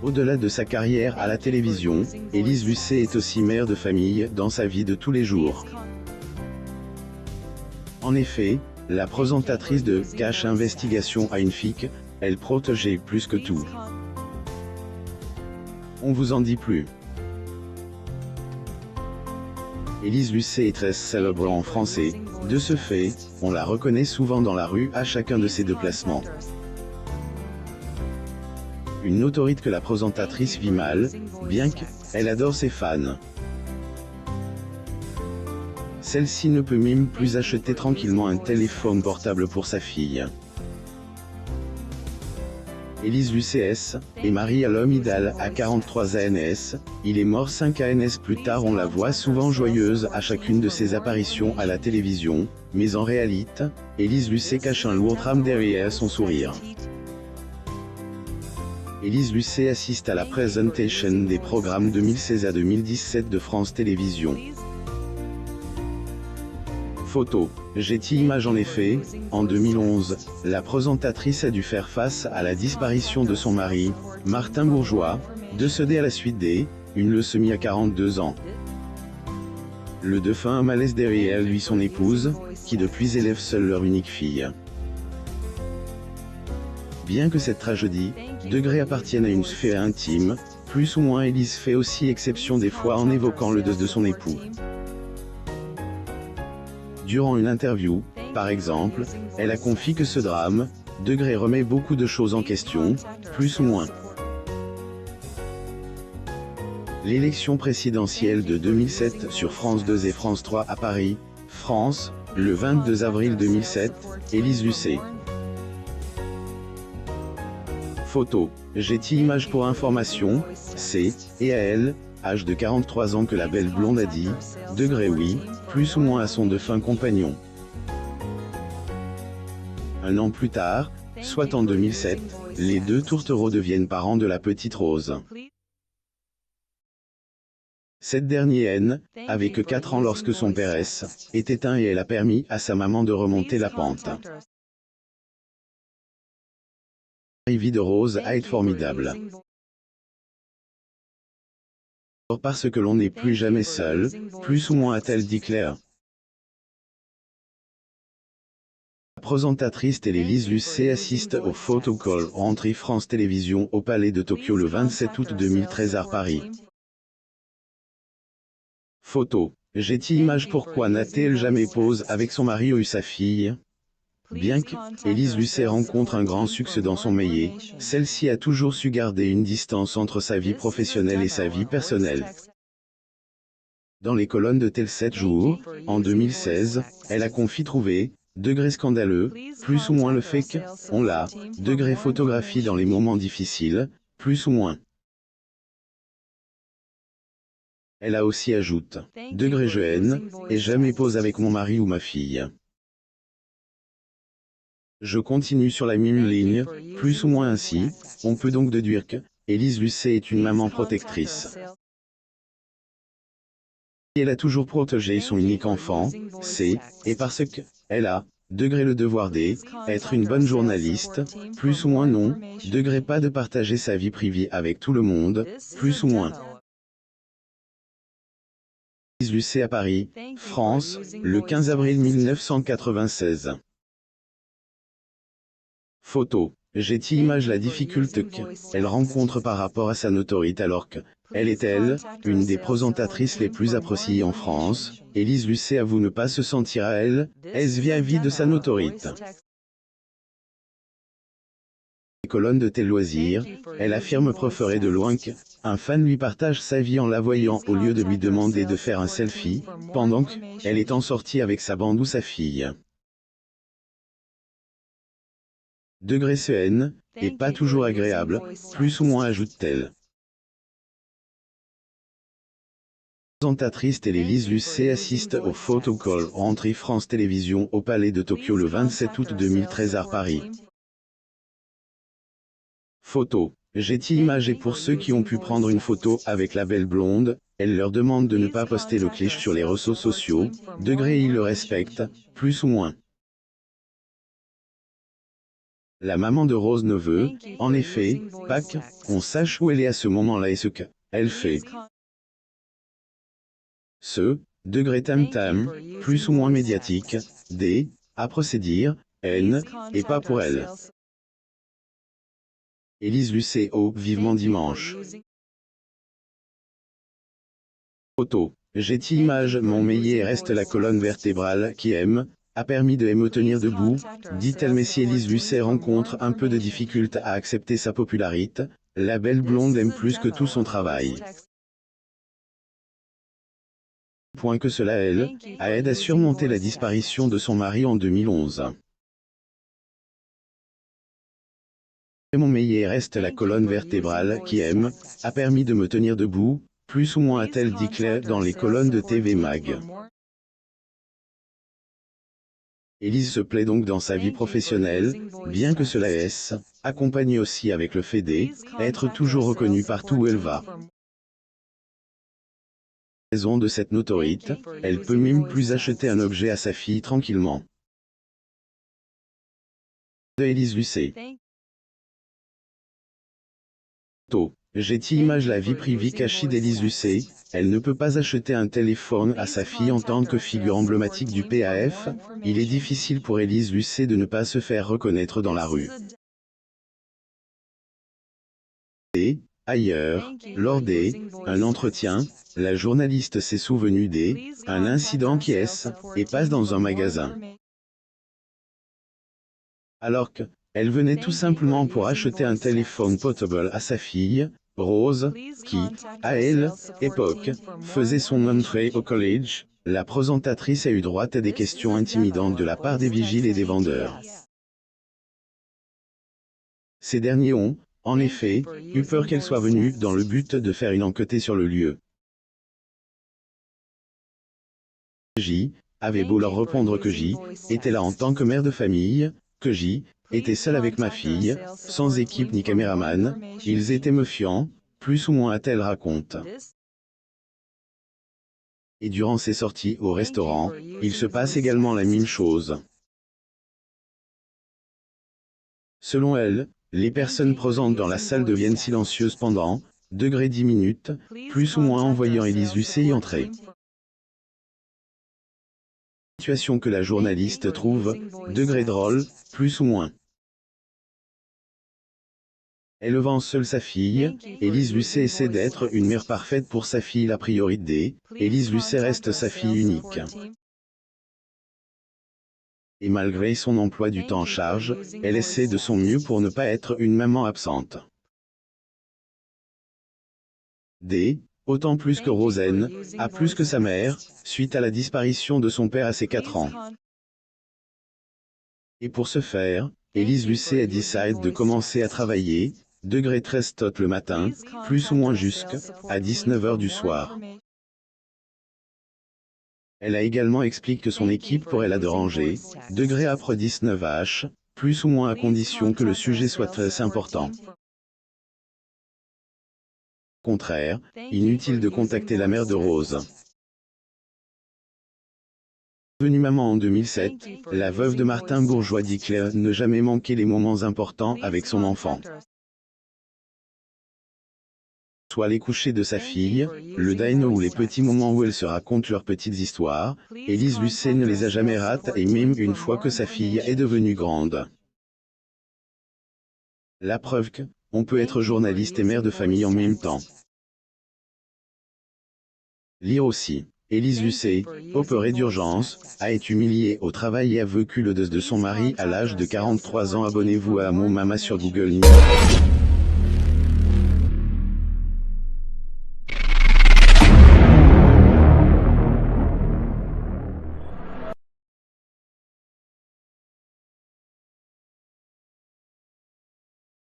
Au-delà de sa carrière à la télévision, Élise Lucet est aussi mère de famille dans sa vie de tous les jours. En effet, la présentatrice de « Cache Investigation à une FIC », elle protégeait plus que tout. On vous en dit plus. Élise Lucet est très célèbre en français, de ce fait, on la reconnaît souvent dans la rue à chacun de ses déplacements. Une notoriété que la présentatrice vit mal, bien qu'elle adore ses fans. Celle-ci ne peut même plus acheter tranquillement un téléphone portable pour sa fille. Élise Lucet est mariée à l'homme idéal à 43 ans, il est mort 5 ans plus tard. On la voit souvent joyeuse à chacune de ses apparitions à la télévision, mais en réalité, Élise Lucet cache un lourd drame derrière son sourire. Élise Lucet assiste à la présentation des programmes 2016 à 2017 de France Télévisions. Photo. Getty Images. En effet, en 2011, la présentatrice a dû faire face à la disparition de son mari, Martin Bourgeois, décédé à la suite d'une leucémie à 42 ans. Le défunt a malaise derrière lui son épouse, qui depuis élève seule leur unique fille. Bien que cette tragédie, appartienne à une sphère intime, plus ou moins Élise fait aussi exception des fois en évoquant le décès de son époux. Durant une interview, par exemple, elle a confié que ce drame, remet beaucoup de choses en question, plus ou moins. L'élection présidentielle de 2007 sur France 2 et France 3 à Paris, France, le 22 avril 2007, Élise Lucet. Photo. Getty Images. Pour information, c'est, et à elle, âge de 43 ans, que la belle blonde a dit, oui, plus ou moins à son défunt compagnon. Un an plus tard, soit en 2007, les deux tourtereaux deviennent parents de la petite Rose. Cette dernière avait que 4 ans lorsque son père est éteint et elle a permis à sa maman de remonter la pente. La vie de Rose a été formidable. Parce que l'on n'est plus jamais seul, plus ou moins, a-t-elle dit Claire. La présentatrice télé Élise Lucet assiste au photo call entre France Télévisions au Palais de Tokyo le 27 août 2013 à Paris. Photo. Getty Images. Pourquoi n'a-t-elle jamais posé avec son mari ou sa fille? Bien qu'Élise Lucet rencontre un grand succès dans son métier, celle-ci a toujours su garder une distance entre sa vie professionnelle et sa vie personnelle. Dans les colonnes de Tel 7 jours, en 2016, elle a confié trouver scandaleux, plus ou moins le fait qu'on l'a photographie dans les moments difficiles, plus ou moins. Elle a aussi ajouté jeune, et jamais pose avec mon mari ou ma fille. Je continue sur la même ligne, plus ou moins ainsi, on peut donc déduire que Élise Lucet est une maman protectrice. Elle a toujours protégé son unique enfant, et parce qu'elle a le devoir d'être une bonne journaliste, plus ou moins non, pas de partager sa vie privée avec tout le monde, plus ou moins. Élise Lucet à Paris, France, le 15 avril 1996. Photo. Getty Images. La difficulté qu'elle rencontre par rapport à sa notoriété alors qu'elle est une des présentatrices les plus appréciées en France, Élise Lucet avoue ne pas se sentir à l'aise vis-à-vis de sa notoriété. Les colonnes de Tel Loisirs, elle affirme préférer de loin qu'un fan lui partage sa vie en la voyant au lieu de lui demander de faire un selfie, pendant qu'elle est en sortie avec sa bande ou sa fille. Ce est pas toujours agréable, plus ou moins, ajoute-t-elle. La présentatrice télé Élise Lucet assiste au photo call entre France Télévisions au Palais de Tokyo le 27 août 2013 à Paris. Photo. Getty Images. Et pour ceux qui ont pu prendre une photo avec la belle blonde, elle leur demande de ne pas poster le cliché sur les réseaux sociaux, ils le respectent, plus ou moins. La maman de Rose ne veut, en effet, pas qu'on sache où elle est à ce moment-là et ce qu'elle fait. Ce degré tam-tam, plus ou moins médiatique, D, à procédure, N, et pas pour elle. Élise Lucet, vivement dimanche. Photo. J'ai image mon meilleur reste la colonne vertébrale qui aime, a permis de me tenir debout, dit-elle. Mais si Élise Lucet rencontre un peu de difficulté à accepter sa popularité, la belle blonde aime plus que tout son travail. Point que cela elle, a aidé à surmonter la disparition de son mari en 2011. Mon meilleur reste la colonne vertébrale qui aime, a permis de me tenir debout, plus ou moins a-t-elle dit Claire dans les colonnes de TV Mag. Élise se plaît donc dans sa vie professionnelle, bien que cela est, accompagné aussi avec le fait d'être toujours reconnue partout où elle va. Raison de cette notoriété, elle peut même plus acheter un objet à sa fille tranquillement. De Élise Lucet. J'ai image la vie privée cachée d'Élise Lucet, elle ne peut pas acheter un téléphone à sa fille en tant que figure emblématique du PAF, il est difficile pour Élise Lucet de ne pas se faire reconnaître dans la rue. Et, ailleurs, lors un entretien, la journaliste s'est souvenue un incident qui et passe dans un magasin. Alors que, elle venait tout simplement pour acheter un téléphone portable à sa fille, Rose, qui, à elle, époque, faisait son entrée au collège, la présentatrice a eu droit à des questions intimidantes de la part des vigiles et des vendeurs. Ces derniers ont, en effet, eu peur qu'elle soit venue dans le but de faire une enquête sur le lieu. J avait beau leur répondre que J était là en tant que mère de famille, que J était seule avec ma fille, sans équipe ni caméraman, ils étaient méfiants, plus ou moins a-t-elle raconte. Et durant ses sorties au restaurant, il se passe également la même chose. Selon elle, les personnes présentes dans la salle deviennent silencieuses pendant 10 minutes, plus ou moins en voyant Élise Lucet y entrer. Situation que la journaliste trouve drôle, plus ou moins. Élevant seule sa fille, Élise Lucet essaie d'être une mère parfaite pour sa fille. La priorité, Élise Lucet reste sa fille unique. Et malgré son emploi du temps charge, elle essaie de son mieux pour ne pas être une maman absente. Autant plus que Rosen, a plus que sa mère, suite à la disparition de son père à ses 4 ans. Et pour ce faire, Élise Lucet a décidé de commencer à travailler, 13 tot le matin, plus ou moins jusqu'à 19h du soir. Elle a également expliqué que son équipe pourrait la déranger, après 19h, plus ou moins à condition que le sujet soit très important. Au contraire, inutile de contacter la mère de Rose. Devenue maman en 2007, la veuve de Martin Bourgeois dit Claire ne jamais manquer les moments importants avec son enfant. Soit les couchers de sa fille, le dîner ou les petits moments où elle se raconte leurs petites histoires, Élise Lucet ne les a jamais ratés et même une fois que sa fille est devenue grande. La preuve que, on peut être journaliste et mère de famille en même temps. Lire aussi. Élise Lucet, opérée d'urgence, a été humiliée au travail et a vécu le deuil de son mari à l'âge de 43 ans. Abonnez-vous à Mon Mama sur Google News.